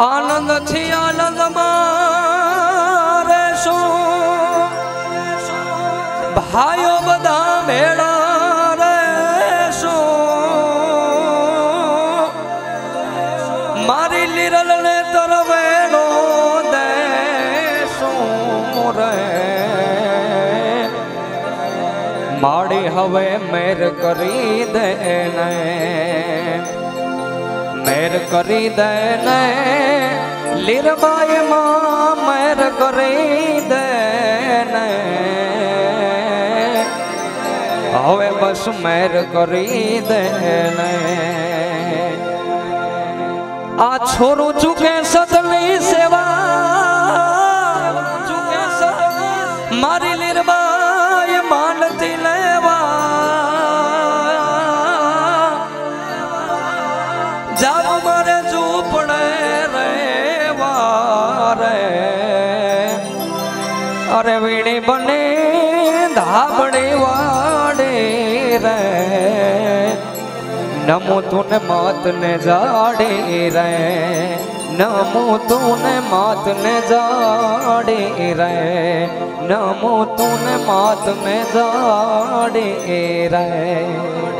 आनंद थी आनंद मारे सो भाइयों बधा भेड़ा रे सो मारी लिरल ने तरवेलो दे सो रे माड़ी हवे मेर करी दे ने मेर करी दे ने लिरबाई मां मेर करी दे ने हवे बस मेर करी दे ने आ छोरू चुके सतनी सेवा मारी लिरबाई मानती लेवा जाओ मारे झूपड़े रेवा रे अरे वीणी बने धाबड़ी वाड़े रे नमो तूने मात ने जाड़े रे नमो तूने मात ने जाड़े रे नमो तूने मात में जाड़े रे।